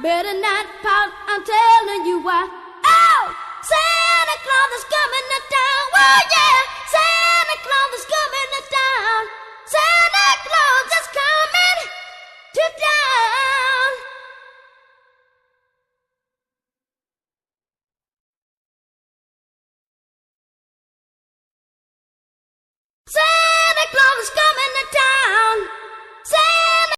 Better not pout, I'm telling you why. Oh, Santa Claus is coming to town. Oh yeah, Santa Claus is coming to town. Santa Claus is coming to town.